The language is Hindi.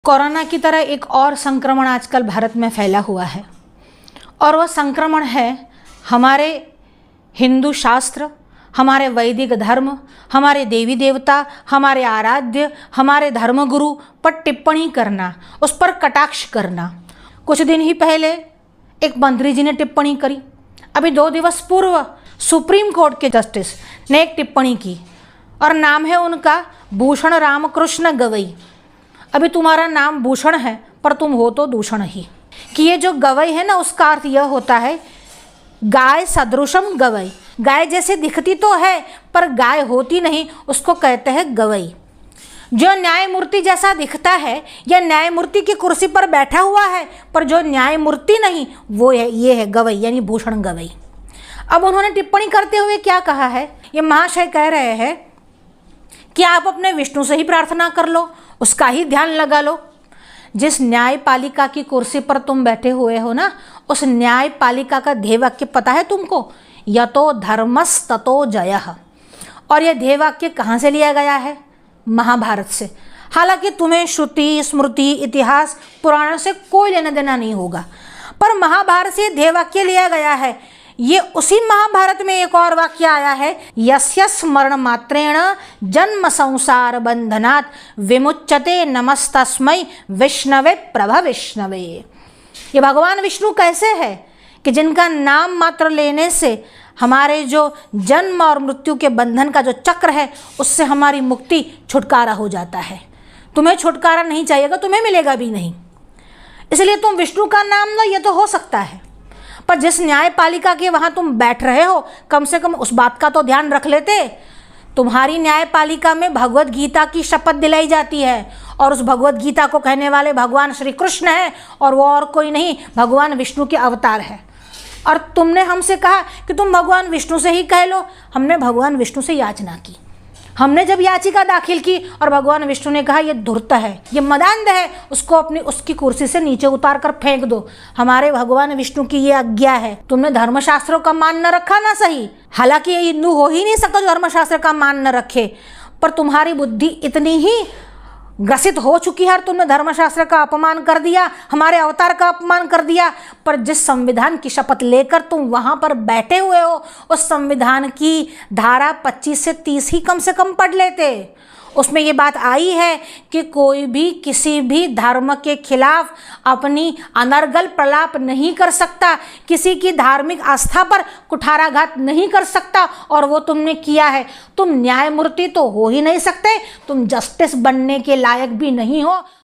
कोरोना की तरह एक और संक्रमण आजकल भारत में फैला हुआ है और वह संक्रमण है हमारे हिंदू शास्त्र, हमारे वैदिक धर्म, हमारे देवी देवता, हमारे आराध्य, हमारे धर्मगुरु पर टिप्पणी करना, उस पर कटाक्ष करना। कुछ दिन ही पहले एक मंत्री जी ने टिप्पणी करी। अभी 2 दिवस पूर्व सुप्रीम कोर्ट के जस्टिस ने एक टिप्पणी की और नाम है उनका भूषण रामकृष्ण गवई। अभी तुम्हारा नाम भूषण है पर तुम हो तो दूषण ही। कि ये जो गवई है ना, उसका अर्थ यह होता है गाय सदृशम गवई। गाय जैसे दिखती तो है पर गाय होती नहीं, उसको कहते हैं गवई। जो न्यायमूर्ति जैसा दिखता है या न्यायमूर्ति की कुर्सी पर बैठा हुआ है पर जो न्यायमूर्ति नहीं, वो है ये है गवई, यानी भूषण गवई। अब उन्होंने टिप्पणी करते हुए क्या कहा है, ये महाशय कह रहे हैं कि आप अपने विष्णु से ही प्रार्थना कर लो, उसका ही ध्यान लगा लो। जिस न्यायपालिका की कुर्सी पर तुम बैठे हुए हो ना, उस न्यायपालिका का ध्येय वाक्य पता है तुमको, यतो धर्मस्ततो जयः। और यह ध्येय वाक्य कहाँ से लिया गया है? महाभारत से। हालांकि तुम्हें श्रुति, स्मृति, इतिहास, पुराण से कोई लेना देना नहीं होगा, पर महाभारत से ध्येय वाक्य लिया गया है। ये उसी महाभारत में एक और वाक्य आया है, यस्य स्मरण मात्रेण जन्म संसार बंधनात् विमुच्यते नमस्तस्मै विष्णवे प्रभ विष्णवे। ये भगवान विष्णु कैसे है कि जिनका नाम मात्र लेने से हमारे जो जन्म और मृत्यु के बंधन का जो चक्र है, उससे हमारी मुक्ति, छुटकारा हो जाता है। तुम्हें छुटकारा नहीं चाहिएगा, तुम्हें मिलेगा भी नहीं। इसलिए तुम विष्णु का नाम लो, ये तो हो सकता है, पर जिस न्यायपालिका के वहाँ तुम बैठ रहे हो, कम से कम उस बात का तो ध्यान रख लेते। तुम्हारी न्यायपालिका में भगवत गीता की शपथ दिलाई जाती है और उस भगवत गीता को कहने वाले भगवान श्री कृष्ण हैं और वो और कोई नहीं, भगवान विष्णु के अवतार है। और तुमने हमसे कहा कि तुम भगवान विष्णु से ही कह लो। हमने भगवान विष्णु से याचना की। हमने जब याचिका दाखिल की और भगवान विष्णु ने कहा ये धूर्त है, ये मदान्ध है, उसको अपनी उसकी कुर्सी से नीचे उतार कर फेंक दो। हमारे भगवान विष्णु की ये आज्ञा है। तुमने धर्मशास्त्रों का मान न रखा ना सही, हालांकि ये हिंदू हो ही नहीं सकता जो धर्मशास्त्र का मान न रखे, पर तुम्हारी बुद्धि इतनी ही ग्रसित हो चुकी है, तुमने धर्मशास्त्र का अपमान कर दिया, हमारे अवतार का अपमान कर दिया। पर जिस संविधान की शपथ लेकर तुम वहां पर बैठे हुए हो, उस संविधान की धारा 25 से 30 ही कम से कम पढ़ लेते। उसमें ये बात आई है कि कोई भी किसी भी धर्म के खिलाफ अपनी अनर्गल प्रलाप नहीं कर सकता, किसी की धार्मिक आस्था पर कुठाराघात नहीं कर सकता, और वो तुमने किया है। तुम न्यायमूर्ति तो हो ही नहीं सकते, तुम जस्टिस बनने के लायक भी नहीं हो।